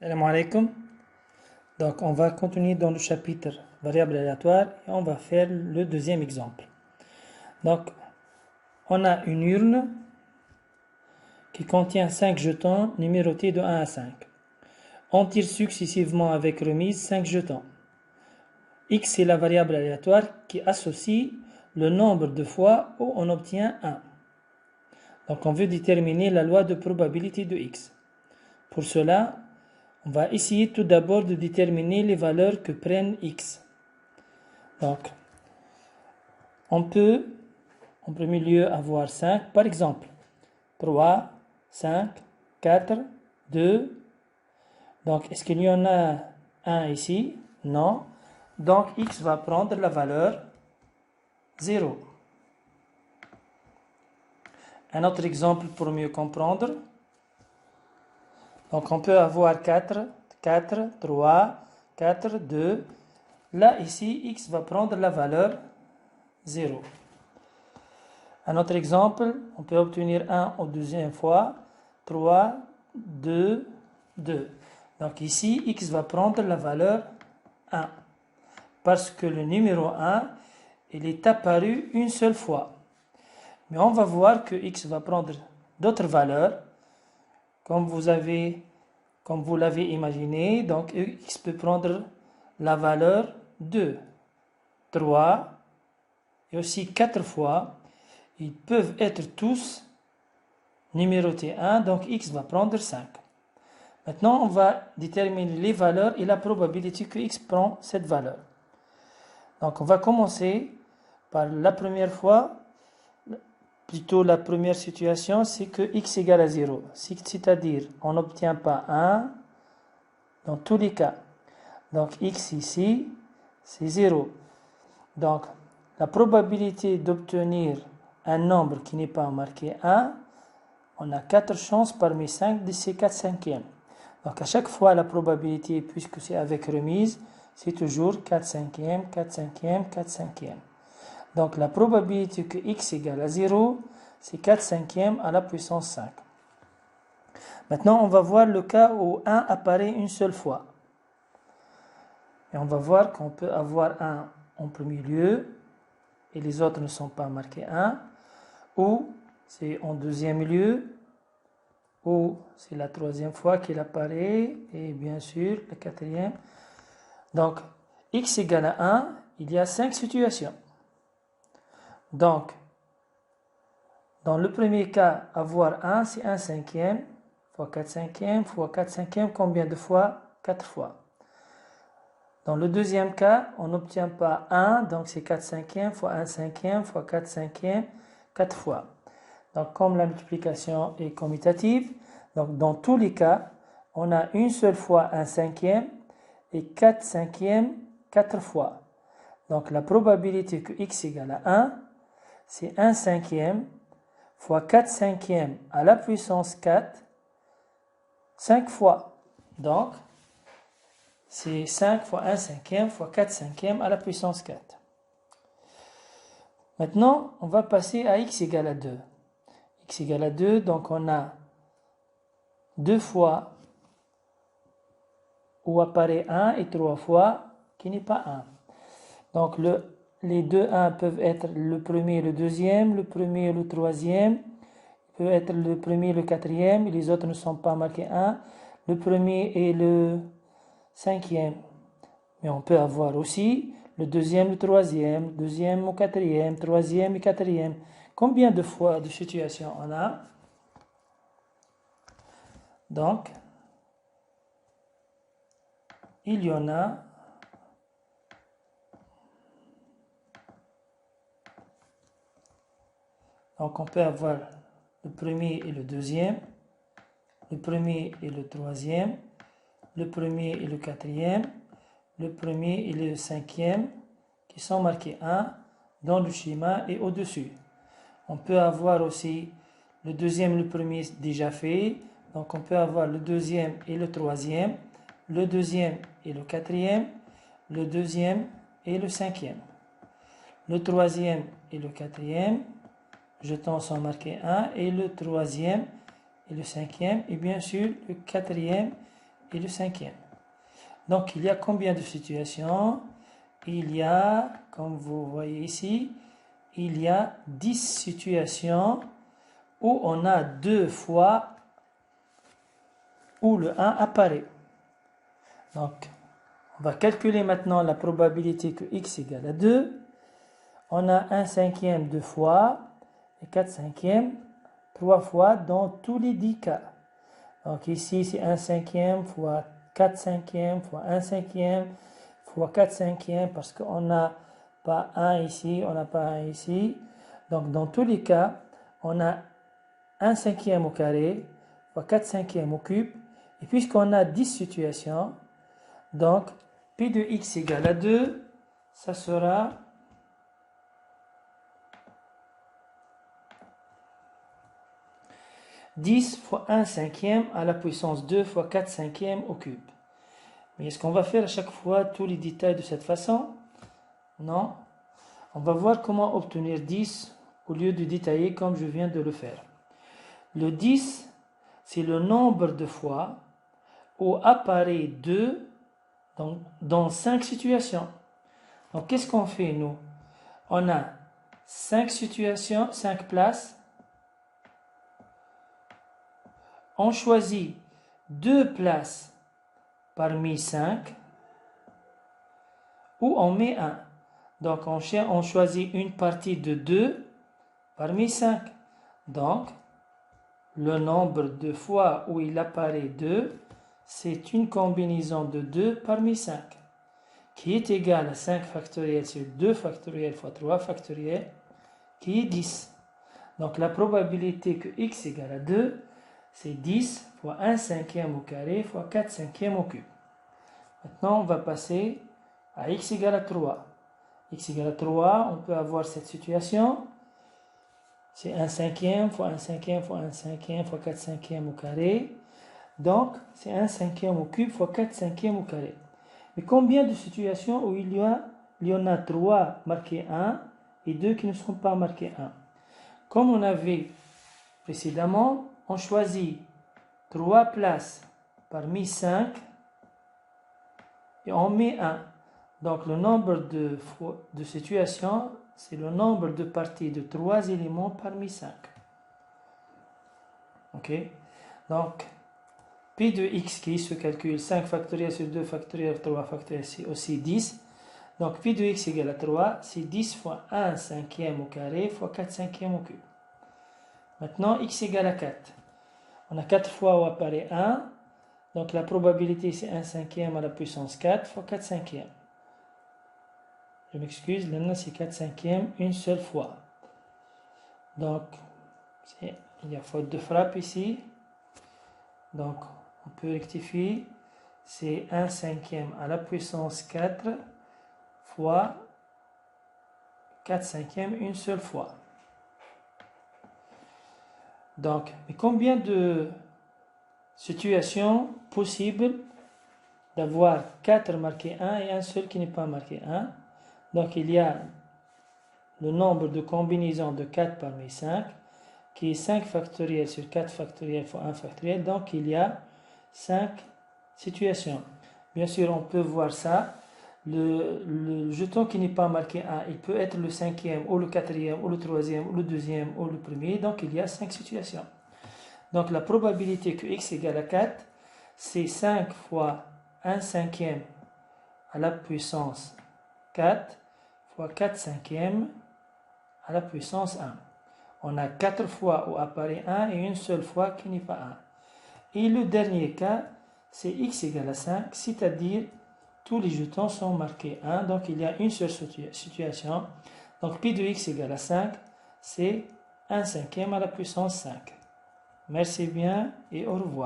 Salam alaikum. Donc, on va continuer dans le chapitre variables aléatoires et on va faire le deuxième exemple. Donc, on a une urne qui contient 5 jetons numérotés de 1 à 5. On tire successivement avec remise 5 jetons. X est la variable aléatoire qui associe le nombre de fois où on obtient 1. Donc, on veut déterminer la loi de probabilité de X. Pour cela, on va essayer tout d'abord de déterminer les valeurs que prennent X. Donc, on peut en premier lieu avoir 5, par exemple 3, 5, 4, 2. Donc, est-ce qu'il y en a un ici? Non. Donc, X va prendre la valeur 0. Un autre exemple pour mieux comprendre. Donc, on peut avoir 4, 4, 3, 4, 2. Là, ici, X va prendre la valeur 0. Un autre exemple, on peut obtenir 1 au deuxième fois, 3, 2, 2. Donc ici, X va prendre la valeur 1. Parce que le numéro 1, il est apparu une seule fois. Mais on va voir que X va prendre d'autres valeurs, comme vous l'avez imaginé. Donc X peut prendre la valeur 2, 3 et aussi 4 fois. Ils peuvent être tous numérotés 1, donc X va prendre 5. Maintenant, on va déterminer les valeurs et la probabilité que X prend cette valeur. Donc, on va commencer par la première fois, plutôt la première situation, c'est que X égale à 0. C'est-à-dire, on n'obtient pas 1 dans tous les cas. Donc, X ici, c'est 0. Donc, la probabilité d'obtenir un nombre qui n'est pas marqué 1, on a 4 chances parmi 5 de ces 4 cinquièmes. Donc à chaque fois la probabilité, puisque c'est avec remise, c'est toujours 4 cinquièmes, 4 cinquièmes, 4 cinquièmes. Donc la probabilité que X égale à 0, c'est 4 cinquièmes à la puissance 5. Maintenant on va voir le cas où 1 apparaît une seule fois. Et on va voir qu'on peut avoir 1 en premier lieu, et les autres ne sont pas marqués 1, ou c'est en deuxième lieu, ou c'est la troisième fois qu'il apparaît, et bien sûr la quatrième. Donc, X égale à 1, il y a 5 situations. Donc, dans le premier cas, avoir 1, c'est 1 cinquième, fois 4 cinquièmes, fois 4 cinquièmes, combien de fois? 4 fois. Dans le deuxième cas, on n'obtient pas 1, donc c'est 4 cinquièmes, fois 1 cinquième, fois 4 cinquièmes, 4 fois. Donc, comme la multiplication est commutative, donc dans tous les cas, on a une seule fois 1 cinquième et 4 cinquièmes 4 fois. Donc, la probabilité que X égale à 1, c'est 1 cinquième fois 4 cinquièmes à la puissance 4, 5 fois. Donc, c'est 5 fois 1 cinquième fois 4 cinquièmes à la puissance 4. Maintenant, on va passer à X égale à 2. X égale à 2, donc on a 2 fois où apparaît 1 et 3 fois qui n'est pas 1. Donc les deux 1 peuvent être le premier et le deuxième, le premier et le troisième, peut être le premier et le quatrième, et les autres ne sont pas marqués 1, le premier et le cinquième. Mais on peut avoir aussi le deuxième, le troisième, deuxième ou quatrième, troisième et quatrième. Combien de fois de situations on a? Donc, il y en a donc on peut avoir le premier et le deuxième, le premier et le troisième, le premier et le quatrième, le premier et le cinquième qui sont marqués 1 dans le schéma et au-dessus. On peut avoir aussi le deuxième et le premier déjà fait. Donc on peut avoir le deuxième et le troisième, le deuxième et le quatrième, le deuxième et le cinquième. Le troisième et le quatrième jetons sont marqués 1 et le troisième et le cinquième et bien sûr le quatrième et le cinquième. Donc, il y a combien de situations? Il y a, comme vous voyez ici, il y a 10 situations où on a 2 fois où le 1 apparaît. Donc, on va calculer maintenant la probabilité que x égale à 2. On a 1 cinquième 2 fois et 4 cinquièmes 3 fois dans tous les 10 cas. Donc ici, c'est 1 cinquième fois 4 cinquièmes fois 1 cinquième fois 4 cinquièmes parce qu'on n'a pas 1 ici, on n'a pas 1 ici. Donc dans tous les cas, on a 1 cinquième au carré fois 4 cinquièmes au cube. Et puisqu'on a 10 situations, donc P de x égale à 2, ça sera 10 fois 1 cinquième à la puissance 2 fois 4 cinquièmes au cube. Mais est-ce qu'on va faire à chaque fois tous les détails de cette façon? Non. On va voir comment obtenir 10 au lieu de détailler comme je viens de le faire. Le 10, c'est le nombre de fois où apparaît 2 dans 5 situations. Donc qu'est-ce qu'on fait nous? On a 5 situations, 5 places. On choisit 2 places parmi 5 où on met 1. Donc on choisit une partie de 2 parmi 5. Donc le nombre de fois où il apparaît 2, c'est une combinaison de 2 parmi 5 qui est égal à 5 factoriel sur 2 factoriel fois 3 factoriel qui est 10. Donc la probabilité que x égale à 2, c'est 10 fois 1 cinquième au carré fois 4 cinquièmes au cube. Maintenant, on va passer à x égale à 3. X égale à 3, on peut avoir cette situation. C'est 1 cinquième fois 1 cinquième fois 1 cinquième fois 4 cinquièmes au carré. Donc, c'est 1 cinquième au cube fois 4 cinquièmes au carré. Mais combien de situations où il y en a 3 marquées 1 et 2 qui ne sont pas marquées 1? Comme on avait précédemment, on choisit 3 places parmi 5 et on met 1. Donc le nombre de situations, c'est le nombre de parties de 3 éléments parmi 5. Ok? Donc P de x qui se calcule 5 factoriel sur 2 factoriel 3 factoriel, c'est aussi 10. Donc P de x égale à 3, c'est 10 fois 1 cinquième au carré fois 4 cinquièmes au cube. Maintenant, x égale à 4. On a 4 fois où apparaît 1. Donc la probabilité, c'est 1 cinquième à la puissance 4 fois 4 cinquièmes. Je m'excuse, là c'est 4 cinquièmes une seule fois. Donc, il y a faute de frappe ici. Donc, on peut rectifier. C'est 1 cinquième à la puissance 4 fois 4 cinquièmes une seule fois. Donc, mais combien de situations possibles d'avoir 4 marqués 1 et un seul qui n'est pas marqué 1? Donc, il y a le nombre de combinaisons de 4 parmi 5 qui est 5 factoriel sur 4 factoriel fois 1 factoriel. Donc, il y a 5 situations. Bien sûr, on peut voir ça. Le jeton qui n'est pas marqué 1, il peut être le cinquième, ou le quatrième, ou le troisième, ou le deuxième, ou le premier. Donc, il y a 5 situations. Donc, la probabilité que x égale à 4, c'est 5 fois 1 cinquième à la puissance 4 fois 4 cinquièmes à la puissance 1. On a 4 fois où apparaît 1 et une seule fois qui n'est pas 1. Et le dernier cas, c'est x égale à 5, c'est-à-dire tous les jetons sont marqués 1, donc il y a une seule situation. Donc P de x égale à 5, c'est 1 cinquième à la puissance 5. Merci bien et au revoir.